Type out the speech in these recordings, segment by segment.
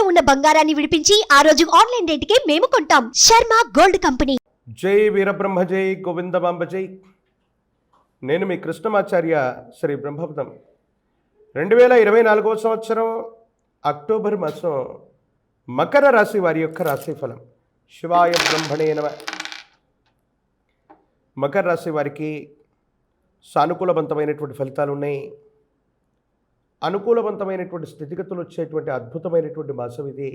ఉన్న బంగారాన్ని విడిపించి ఆ రోజు ఆన్లైన్ రేటుకే మేము కొంటాం. Sharma gold company. జై వీరబ్రహ్మ జై గోవిందమాంబ జై. నేను మీ కృష్ణమాచార్య శ్రీ బ్రహ్మపదం. 2024 సంవత్సరం అక్టోబర్ మాసం మకర రాశి వారి యొక్క రాశిఫలం. శివాయ బ్రహ్మణే నమః. మకర రాశి వారికి సానుకూలవంతమైనటువంటి ఫలితాలు ఉన్నాయి. అనుకూలవంతమైనటువంటి స్థితిగతులు వచ్చేటువంటి అద్భుతమైనటువంటి మాసం ఇది.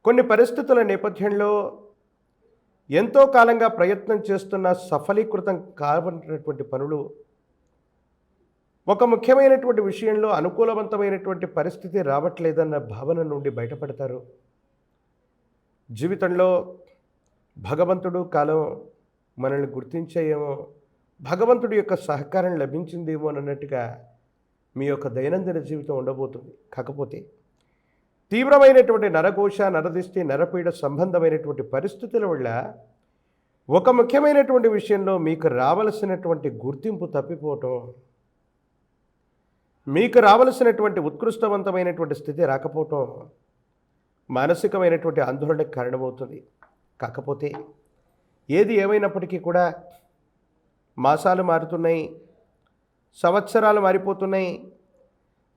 కొన్ని పరిస్థితుల నేపథ్యంలో ఎంతో కాలంగా ప్రయత్నం చేస్తున్న సఫలీకృతం కావనటువంటి పనులు ఒక ముఖ్యమైనటువంటి విషయంలో అనుకూలవంతమైనటువంటి పరిస్థితి రావట్లేదన్న భావన నుండి బయటపడతారు. జీవితంలో భగవంతుడు కాలం మనల్ని గుర్తించేయేమో, భగవంతుడి యొక్క సహకారం లభించిందేమో అన్నట్టుగా మీ యొక్క దైనందిన జీవితం ఉండబోతుంది. కాకపోతే తీవ్రమైనటువంటి నరఘోష, నరదిష్టి, నరపీడ సంబంధమైనటువంటి పరిస్థితుల వల్ల ఒక ముఖ్యమైనటువంటి విషయంలో మీకు రావలసినటువంటి గుర్తింపు తప్పిపోవటం, మీకు రావలసినటువంటి ఉత్కృష్టవంతమైనటువంటి స్థితి రాకపోవటం మానసికమైనటువంటి ఆందోళనకు కారణమవుతుంది. కాకపోతే ఏది ఏమైనప్పటికీ కూడా మాసాలు మారుతున్నాయి, సంవత్సరాలు మారిపోతున్నాయి,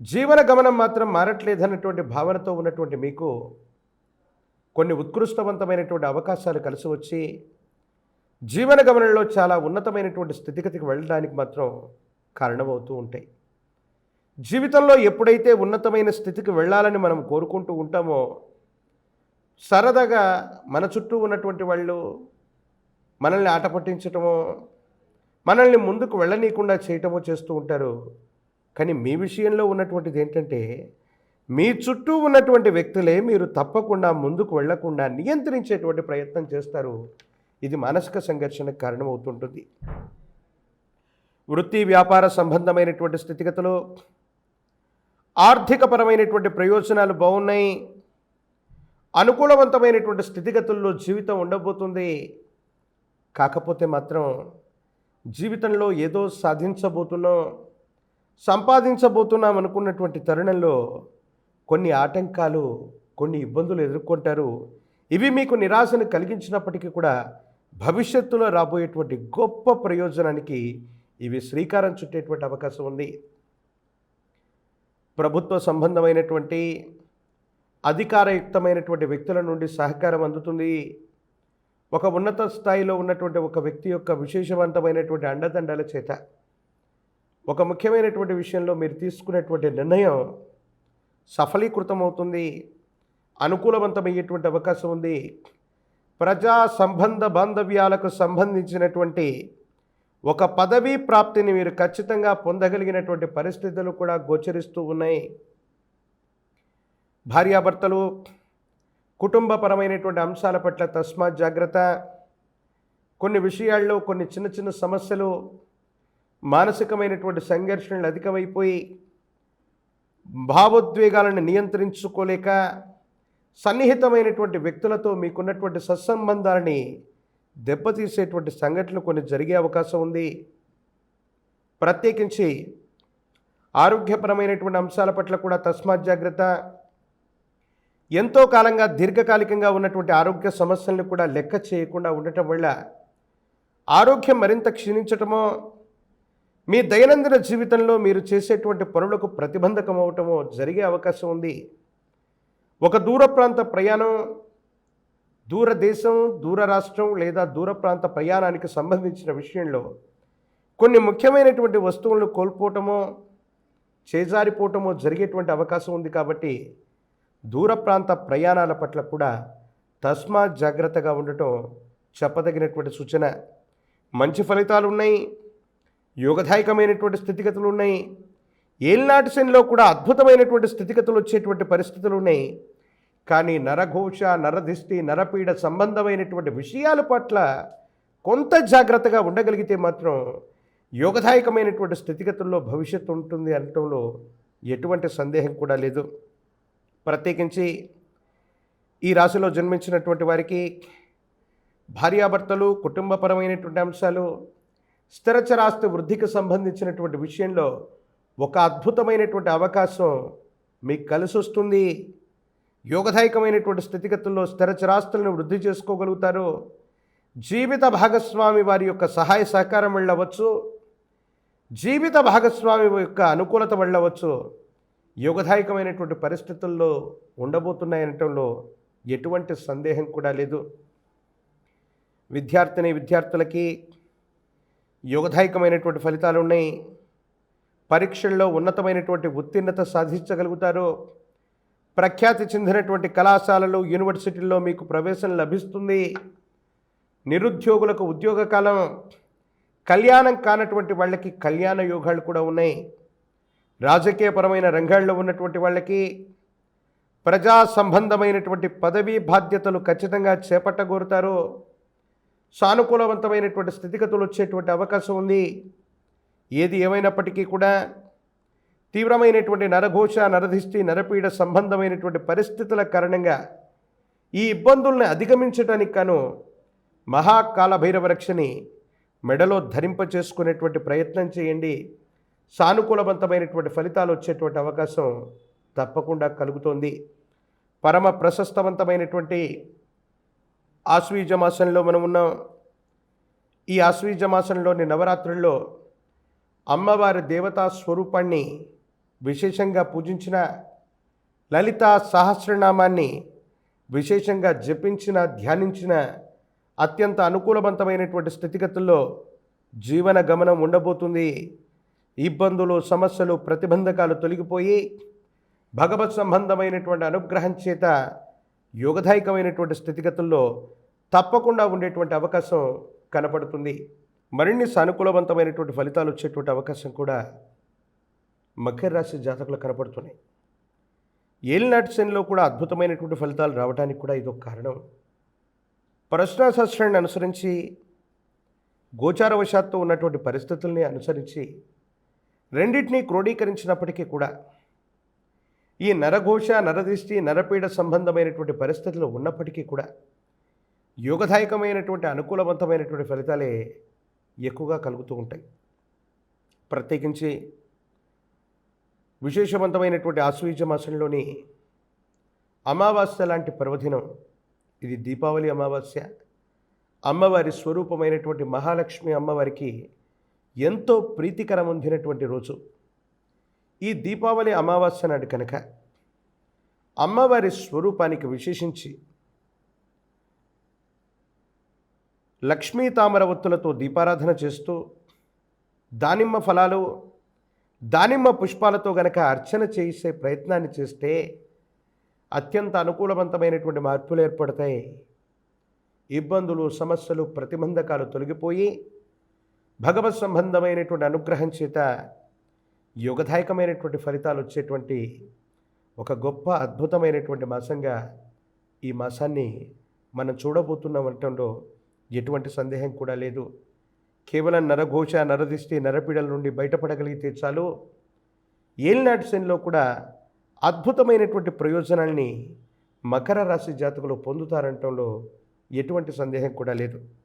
జీవన గమనం మాత్రం మారట్లేదన్నటువంటి భావనతో ఉన్నటువంటి మీకు కొన్ని ఉత్కృష్టవంతమైనటువంటి అవకాశాలు కలిసి వచ్చి జీవన గమనంలో చాలా ఉన్నతమైనటువంటి స్థితిగతికి వెళ్ళడానికి మాత్రం కారణమవుతూ ఉంటాయి. జీవితంలో ఎప్పుడైతే ఉన్నతమైన స్థితికి వెళ్ళాలని మనం కోరుకుంటూ ఉంటామో, సరదాగా మన చుట్టూ ఉన్నటువంటి వాళ్ళు మనల్ని ఆట పట్టించటమో, మనల్ని ముందుకు వెళ్ళనీయకుండా చేయటమో చేస్తూ ఉంటారు. కానీ మీ విషయంలో ఉన్నటువంటిది ఏంటంటే, మీ చుట్టూ ఉన్నటువంటి వ్యక్తులే మీరు తప్పకుండా ముందుకు వెళ్లకుండా నియంత్రించేటువంటి ప్రయత్నం చేస్తారు. ఇది మానసిక సంఘర్షణకు కారణమవుతుంటుంది. వృత్తి వ్యాపార సంబంధమైనటువంటి స్థితిగతులు, ఆర్థికపరమైనటువంటి ప్రయోజనాలు బాగున్నాయి. అనుకూలవంతమైనటువంటి స్థితిగతుల్లో జీవితం ఉండబోతుంది. కాకపోతే మాత్రం జీవితంలో ఏదో సాధించబోతున్నాం, సంపాదించబోతున్నాం అనుకున్నటువంటి తరుణంలో కొన్ని ఆటంకాలు, కొన్ని ఇబ్బందులు ఎదుర్కొంటారు. ఇవి మీకు నిరాశను కలిగించినప్పటికీ కూడా భవిష్యత్తులో రాబోయేటువంటి గొప్ప ప్రయోజనానికి ఇవి శ్రీకారం చుట్టేటువంటి అవకాశం ఉంది. ప్రభుత్వ సంబంధమైనటువంటి అధికారయుక్తమైనటువంటి వ్యక్తుల నుండి సహకారం అందుతుంది. ఒక ఉన్నత స్థాయిలో ఉన్నటువంటి ఒక వ్యక్తి యొక్క విశేషవంతమైనటువంటి అండదండల చేత ఒక ముఖ్యమైనటువంటి విషయంలో మీరు తీసుకునేటువంటి నిర్ణయం సఫలీకృతమవుతుంది, అనుకూలవంతమయ్యేటువంటి అవకాశం ఉంది. ప్రజా సంబంధ బాంధవ్యాలకు సంబంధించినటువంటి ఒక పదవీ ప్రాప్తిని మీరు ఖచ్చితంగా పొందగలిగినటువంటి పరిస్థితులు కూడా గోచరిస్తూ ఉన్నాయి. భార్యాభర్తలు కుటుంబపరమైనటువంటి అంశాల పట్ల తస్మాత్ జాగ్రత్త. కొన్ని విషయాల్లో కొన్ని చిన్న చిన్న సమస్యలు, మానసికమైనటువంటి సంఘర్షణలు అధికమైపోయి భావోద్వేగాలను నియంత్రించుకోలేక సన్నిహితమైనటువంటి వ్యక్తులతో మీకున్నటువంటి సత్సంబంధాలని దెబ్బతీసేటువంటి సంఘటనలు కొన్ని జరిగే అవకాశం ఉంది. ప్రత్యేకించి ఆరోగ్యపరమైనటువంటి అంశాల పట్ల కూడా తస్మాత్ జాగ్రత్త. ఎంతో కాలంగా దీర్ఘకాలికంగా ఉన్నటువంటి ఆరోగ్య సమస్యలను కూడా లెక్క చేయకుండా ఉండటం వల్ల ఆరోగ్యం మరింత క్షీణించటమో, మీ దైనందిన జీవితంలో మీరు చేసేటువంటి పనులకు ప్రతిబంధకం అవటమో జరిగే అవకాశం ఉంది. ఒక దూర ప్రాంత ప్రయాణం, దూరదేశం, దూర రాష్ట్రం లేదా దూర ప్రాంత ప్రయాణానికి సంబంధించిన విషయంలో కొన్ని ముఖ్యమైనటువంటి వస్తువులను కోల్పోవటమో, చేజారిపోవటమో జరిగేటువంటి అవకాశం ఉంది. కాబట్టి దూర ప్రాంత ప్రయాణాల పట్ల కూడా తస్మాత్ జాగ్రత్తగా ఉండటం చెప్పదగినటువంటి సూచన. మంచి ఫలితాలు ఉన్నాయి, యోగదాయకమైనటువంటి స్థితిగతులు ఉన్నాయి. ఏలినాటి శనిలో కూడా అద్భుతమైనటువంటి స్థితిగతులు వచ్చేటువంటి పరిస్థితులు ఉన్నాయి. కానీ నరఘోష, నరదిష్టి, నరపీడ సంబంధమైనటువంటి విషయాల పట్ల కొంత జాగ్రత్తగా ఉండగలిగితే మాత్రం యోగదాయకమైనటువంటి స్థితిగతుల్లో భవిష్యత్తు ఉంటుంది అనటంలో ఎటువంటి సందేహం కూడా లేదు. ప్రత్యేకించి ఈ రాశిలో జన్మించినటువంటి వారికి భార్యాభర్తలు, కుటుంబపరమైనటువంటి అంశాలు, స్థిరచరాస్తి వృద్ధికి సంబంధించినటువంటి విషయంలో ఒక అద్భుతమైనటువంటి అవకాశం మీకు కలిసి వస్తుంది. యోగదాయకమైనటువంటి స్థితిగతుల్లో స్థిర చిరాస్తులను వృద్ధి చేసుకోగలుగుతారు. జీవిత భాగస్వామి వారి యొక్క సహాయ సహకారం వెళ్ళవచ్చు, జీవిత భాగస్వామి యొక్క అనుకూలత వెళ్ళవచ్చు. యోగదాయకమైనటువంటి పరిస్థితుల్లో ఉండబోతున్నాయనటంలో ఎటువంటి సందేహం కూడా లేదు. విద్యార్థులకి యోగదాయకమైనటువంటి ఫలితాలు ఉన్నాయి. పరీక్షల్లో ఉన్నతమైనటువంటి ఉత్తీర్ణత సాధించగలుగుతారు. ప్రఖ్యాతి చెందినటువంటి కళాశాలలు, యూనివర్సిటీల్లో మీకు ప్రవేశం లభిస్తుంది. నిరుద్యోగులకు ఉద్యోగ కాలం, కళ్యాణం కానటువంటి వాళ్ళకి కళ్యాణ యోగాలు కూడా ఉన్నాయి. రాజకీయపరమైన రంగాల్లో ఉన్నటువంటి వాళ్ళకి ప్రజా సంబంధమైనటువంటి పదవీ బాధ్యతలు ఖచ్చితంగా చేపట్టగోరుతారు. సానుకూలవంతమైనటువంటి స్థితిగతులు వచ్చేటువంటి అవకాశం ఉంది. ఏది ఏమైనప్పటికీ కూడా తీవ్రమైనటువంటి నరఘోష, నరదిష్టి, నరపీడ సంబంధమైనటువంటి పరిస్థితుల కారణంగా ఈ ఇబ్బందుల్ని అధిగమించడానికి గాను మహాకాలభైరవ రక్షని మెడలో ధరింపచేసుకునేటువంటి ప్రయత్నం చేయండి. సానుకూలవంతమైనటువంటి ఫలితాలు వచ్చేటువంటి అవకాశం తప్పకుండా కలుగుతోంది. పరమ ప్రశస్తవంతమైనటువంటి ఆశ్వీజ మాసంలో మనం ఉన్నాం. ఈ ఆశ్వీజ మాసంలోని నవరాత్రుల్లో అమ్మవారి దేవతా స్వరూపాన్ని విశేషంగా పూజించిన, లలితా సహస్రనామాన్ని విశేషంగా జపించిన, ధ్యానించిన అత్యంత అనుకూలవంతమైనటువంటి స్థితిగతుల్లో జీవన గమనం ఉండబోతుంది. ఇబ్బందులు, సమస్యలు, ప్రతిబంధకాలు తొలగిపోయి భగవత్ సంబంధమైనటువంటి అనుగ్రహం చేత యోగదాయకమైనటువంటి స్థితిగతుల్లో తప్పకుండా ఉండేటువంటి అవకాశం కనపడుతుంది. మరిన్ని సానుకూలవంతమైనటువంటి ఫలితాలు వచ్చేటువంటి అవకాశం కూడా మకర రాశి జాతకులు కనపడుతున్నాయి. ఏలినాటి శనిలో కూడా అద్భుతమైనటువంటి ఫలితాలు రావడానికి కూడా ఇదొక కారణం. ప్రశ్నాశాస్త్రాన్ని అనుసరించి, గోచారవశాత్తు ఉన్నటువంటి పరిస్థితుల్ని అనుసరించి రెండింటినీ క్రోడీకరించినప్పటికీ కూడా ఈ నరఘోష, నరదిష్టి, నరపీడ సంబంధమైనటువంటి పరిస్థితులు ఉన్నప్పటికీ కూడా యోగదాయకమైనటువంటి అనుకూలవంతమైనటువంటి ఫలితాలే ఎక్కువగా కలుగుతూ ఉంటాయి. ప్రత్యేకించి విశేషవంతమైనటువంటి ఆశ్వీజ మాసంలోని అమావాస్య లాంటి పర్వదినం, ఇది దీపావళి అమావాస్య. అమ్మవారి స్వరూపమైనటువంటి మహాలక్ష్మి అమ్మవారికి ఎంతో ప్రీతికరం పొందినటువంటి రోజు. ఈ దీపావళి అమావాస్య నాడు కనుక అమ్మవారి స్వరూపానికి విశేషించి లక్ష్మీ తామర ఒత్తులతో దీపారాధన చేస్తూ, దానిమ్మ ఫలాలు, దానిమ్మ పుష్పాలతో గనక అర్చన చేసే ప్రయత్నాన్ని చేస్తే అత్యంత అనుకూలవంతమైనటువంటి మార్పులు ఏర్పడతాయి. ఇబ్బందులు, సమస్యలు, ప్రతిబంధకాలు తొలగిపోయి భగవత్ సంబంధమైనటువంటి అనుగ్రహం చేత యోగదాయకమైనటువంటి ఫలితాలు వచ్చేటువంటి ఒక గొప్ప అద్భుతమైనటువంటి మాసంగా ఈ మాసాన్ని మనం చూడబోతున్నామంటంలో ఎటువంటి సందేహం కూడా లేదు. కేవలం నరఘోష, నరదిష్టి, నరపీడల నుండి బయటపడగలిగితే చాలు. ఏలినాటి శనిలో కూడా అద్భుతమైనటువంటి ప్రయోజనాల్ని మకర రాశి జాతకులు పొందుతారంటంలో ఎటువంటి సందేహం కూడా లేదు.